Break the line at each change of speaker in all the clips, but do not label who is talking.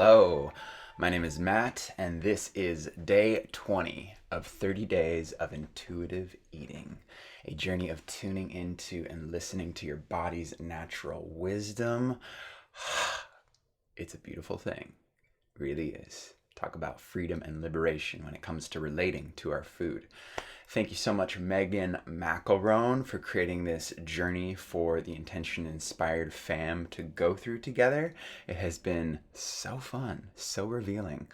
Hello, my name is Matt, and this is day 20 of 30 days of intuitive eating, a journey of tuning into and listening to your body's natural wisdom. It's a beautiful thing, it really is. Talk about freedom and liberation when it comes to relating to our food. Thank you so much, Megan McElroan, for creating this journey for the Intention Inspired fam to go through together. It has been so fun, so revealing.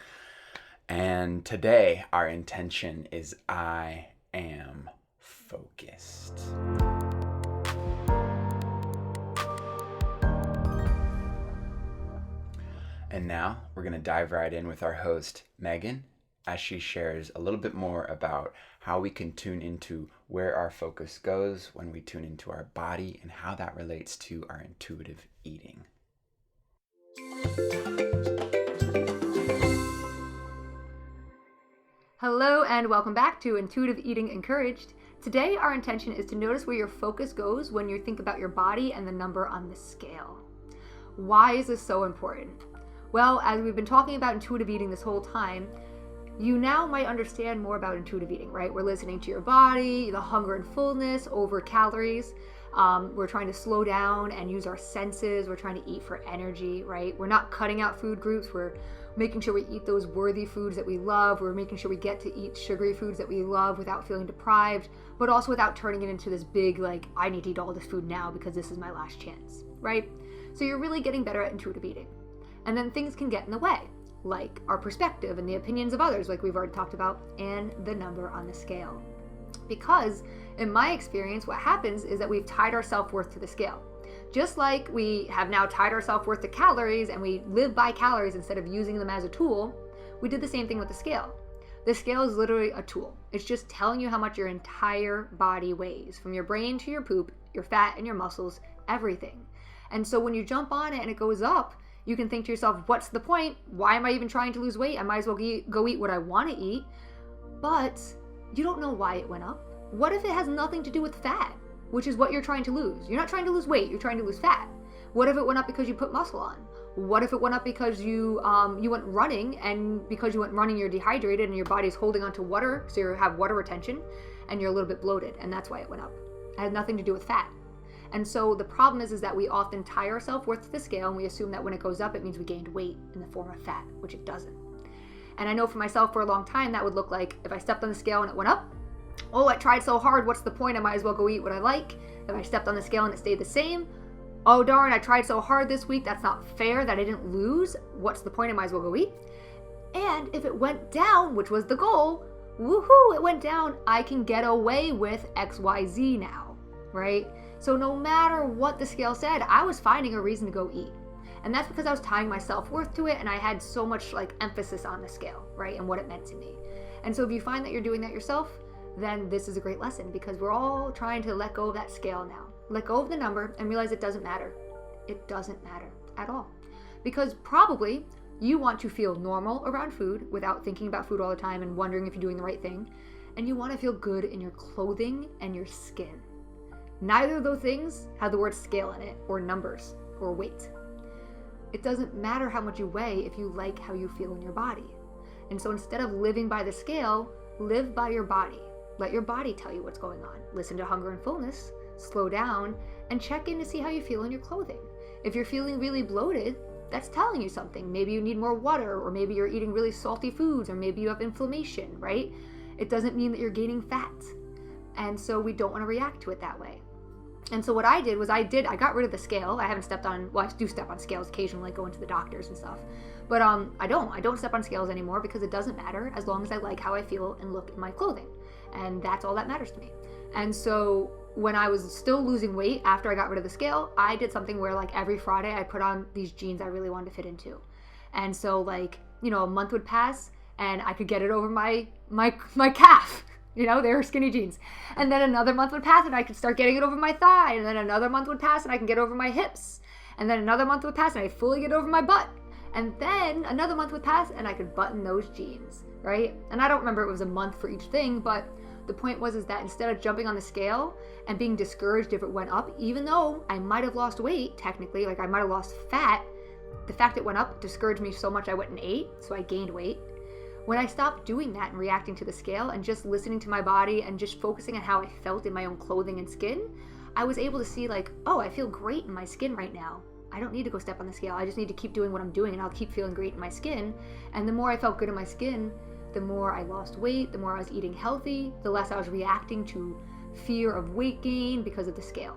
And today, our intention is I am focused. And now we're going to dive right in with our host, Megan, as she shares a little bit more about how we can tune into where our focus goes when we tune into our body and how that relates to our intuitive eating.
Hello and welcome back to Intuitive Eating Encouraged. Today our intention is to notice where your focus goes when you think about your body and the number on the scale. Why is this so important? Well, as we've been talking about intuitive eating this whole time, you now might understand more about intuitive eating, right? We're listening to your body, the hunger and fullness over calories. We're trying to slow down and use our senses. We're trying to eat for energy, right? We're not cutting out food groups. We're making sure we eat those worthy foods that we love. We're making sure we get to eat sugary foods that we love without feeling deprived, but also without turning it into this big, I need to eat all this food now because this is my last chance, right? So you're really getting better at intuitive eating. And then things can get in the way, like our perspective and the opinions of others, like we've already talked about, and the number on the scale. Because in my experience, what happens is that we've tied our self-worth to the scale. Just like we have now tied our self-worth to calories and we live by calories instead of using them as a tool, we did the same thing with the scale. The scale is literally a tool. It's just telling you how much your entire body weighs, from your brain to your poop, your fat and your muscles, everything. And so when you jump on it and it goes up, you can think to yourself, what's the point? Why am I even trying to lose weight? I might as well go eat what I want to eat. But you don't know why it went up. What if it has nothing to do with fat, which is what you're trying to lose? You're not trying to lose weight, you're trying to lose fat. What if it went up because you put muscle on? What if it went up because you went running, and because you went running you're dehydrated and your body's holding onto water, so you have water retention, and you're a little bit bloated, and that's why it went up. It had nothing to do with fat. And so the problem is that we often tie our self-worth to the scale, and we assume that when it goes up, it means we gained weight in the form of fat, which it doesn't. And I know for myself, for a long time, that would look like if I stepped on the scale and it went up, oh, I tried so hard, what's the point? I might as well go eat what I like. If I stepped on the scale and it stayed the same, oh darn, I tried so hard this week, that's not fair that I didn't lose. What's the point? I might as well go eat. And if it went down, which was the goal, woohoo, it went down, I can get away with XYZ now, right? So no matter what the scale said, I was finding a reason to go eat. And that's because I was tying my self-worth to it, and I had so much emphasis on the scale, right? And what it meant to me. And so if you find that you're doing that yourself, then this is a great lesson, because we're all trying to let go of that scale now. Let go of the number and realize it doesn't matter. It doesn't matter at all. Because probably you want to feel normal around food without thinking about food all the time and wondering if you're doing the right thing. And you want to feel good in your clothing and your skin. Neither of those things have the word scale in it, or numbers, or weight. It doesn't matter how much you weigh if you like how you feel in your body. And so instead of living by the scale, live by your body. Let your body tell you what's going on. Listen to hunger and fullness, slow down, and check in to see how you feel in your clothing. If you're feeling really bloated, that's telling you something. Maybe you need more water, or maybe you're eating really salty foods, or maybe you have inflammation, right? It doesn't mean that you're gaining fat. And so we don't want to react to it that way. And so what I did was I got rid of the scale. I haven't stepped on, I do step on scales occasionally, go into the doctors and stuff. But I don't step on scales anymore, because it doesn't matter as long as I like how I feel and look in my clothing. And that's all that matters to me. And so when I was still losing weight after I got rid of the scale, I did something where every Friday I put on these jeans I really wanted to fit into. And so a month would pass and I could get it over my calf. They were skinny jeans. And then another month would pass and I could start getting it over my thigh. And then another month would pass and I can get over my hips. And then another month would pass and I fully get over my butt. And then another month would pass and I could button those jeans, right? And I don't remember it was a month for each thing, but the point was that instead of jumping on the scale and being discouraged if it went up, even though I might have lost weight, technically, I might have lost fat, The fact it went up discouraged me so much I went and ate, so I gained weight. When I stopped doing that and reacting to the scale and just listening to my body and just focusing on how I felt in my own clothing and skin, I was able to see like, oh, I feel great in my skin right now. I don't need to go step on the scale. I just need to keep doing what I'm doing and I'll keep feeling great in my skin. And the more I felt good in my skin, the more I lost weight, the more I was eating healthy, the less I was reacting to fear of weight gain because of the scale.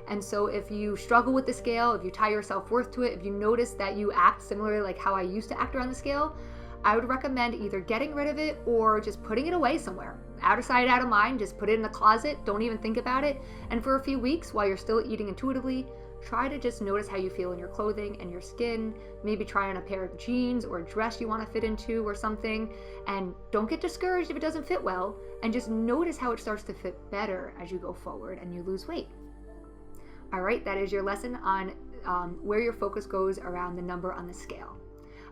And so if you struggle with the scale, if you tie your self-worth to it, if you notice that you act similarly like how I used to act around the scale, I would recommend either getting rid of it or just putting it away somewhere. Out of sight, out of mind, just put it in the closet, don't even think about it. And for a few weeks, while you're still eating intuitively, try to just notice how you feel in your clothing and your skin. Maybe try on a pair of jeans or a dress you want to fit into or something. And don't get discouraged if it doesn't fit well. And just notice how it starts to fit better as you go forward and you lose weight. All right, that is your lesson on where your focus goes around the number on the scale.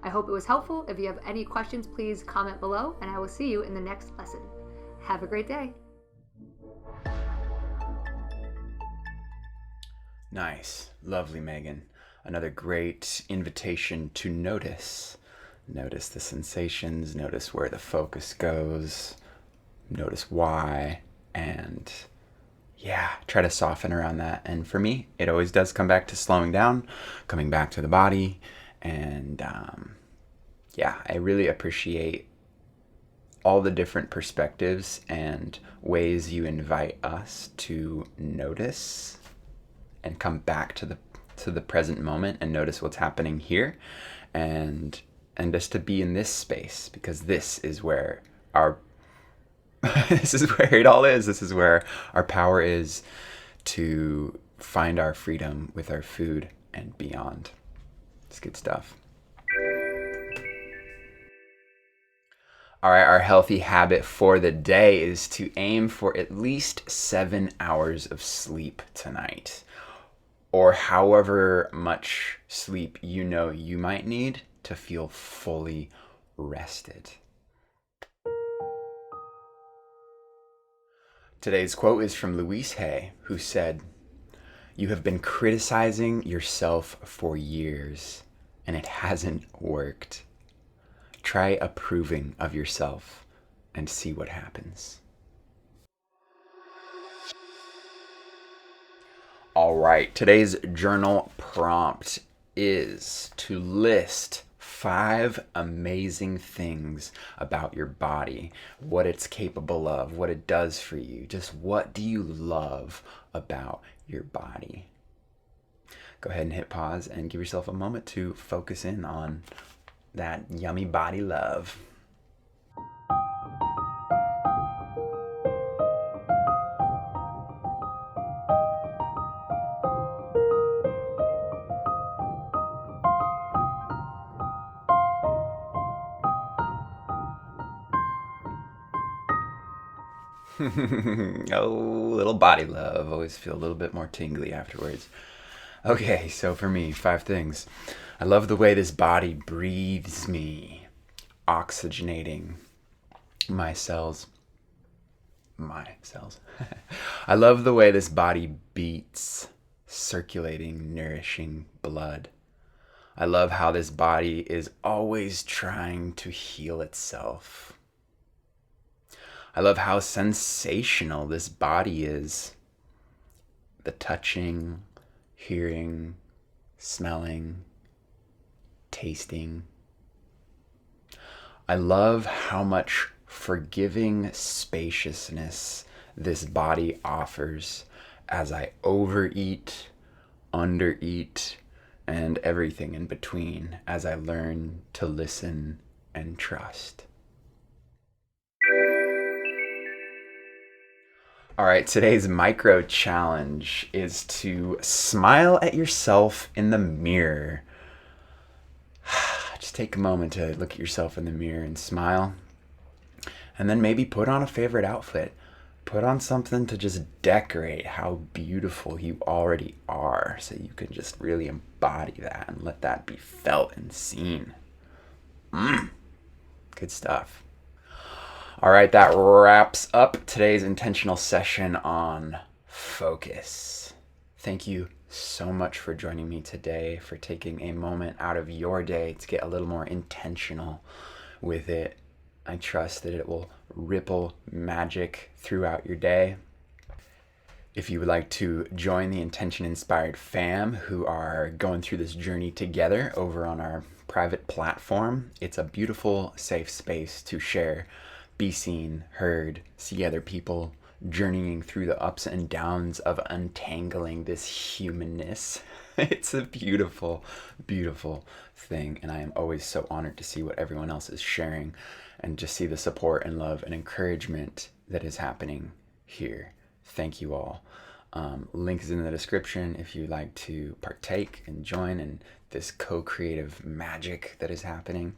I hope it was helpful. If you have any questions, please comment below, and I will see you in the next lesson. Have a great day.
Nice. Lovely, Megan. Another great invitation to notice. Notice the sensations, notice where the focus goes, notice why, and try to soften around that. And for me, it always does come back to slowing down, coming back to the body. And I really appreciate all the different perspectives and ways you invite us to notice and come back to the present moment and notice what's happening here, and just to be in this space, because this is where this is where it all is. This is where our power is to find our freedom with our food and beyond. It's good stuff. All right, our healthy habit for the day is to aim for at least 7 hours of sleep tonight, or however much sleep you might need to feel fully rested. Today's quote is from Louise Hay, who said, "You have been criticizing yourself for years, and it hasn't worked. Try approving of yourself and see what happens." All right, today's journal prompt is to list 5 amazing things about your body, what it's capable of, what it does for you. Just what do you love about your body? Go ahead and hit pause and give yourself a moment to focus in on that yummy body love. Oh, little body love. Always feel a little bit more tingly afterwards. Okay, so for me, 5 things. I love the way this body breathes me, oxygenating my cells. I love the way this body beats, circulating, nourishing blood. I love how this body is always trying to heal itself. I love how sensational this body is. The touching, hearing, smelling, tasting. I love how much forgiving spaciousness this body offers as I overeat, undereat, and everything in between as I learn to listen and trust. All right, today's micro challenge is to smile at yourself in the mirror. Just take a moment to look at yourself in the mirror and smile. And then maybe put on a favorite outfit. Put on something to just decorate how beautiful you already are, so you can just really embody that and let that be felt and seen. Good stuff. All right, that wraps up today's intentional session on focus. Thank you so much for joining me today, for taking a moment out of your day to get a little more intentional with it. I trust that it will ripple magic throughout your day. If you would like to join the Intention Inspired fam who are going through this journey together over on our private platform, it's a beautiful, safe space to share, be seen, heard, see other people journeying through the ups and downs of untangling this humanness. It's a beautiful, beautiful thing, and I am always so honored to see what everyone else is sharing and just see the support and love and encouragement that is happening here. Thank you all. Link is in the description if you'd like to partake and join in this co-creative magic that is happening.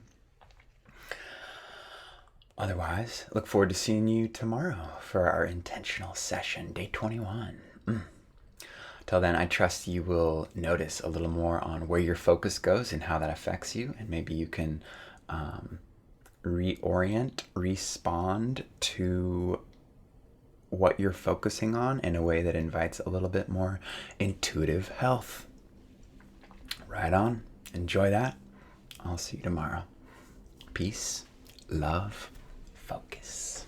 Otherwise, look forward to seeing you tomorrow for our intentional session, day 21. Till then, I trust you will notice a little more on where your focus goes and how that affects you, and maybe you can respond to what you're focusing on in a way that invites a little bit more intuitive health. Right on. Enjoy that. I'll see you tomorrow. Peace, love, focus.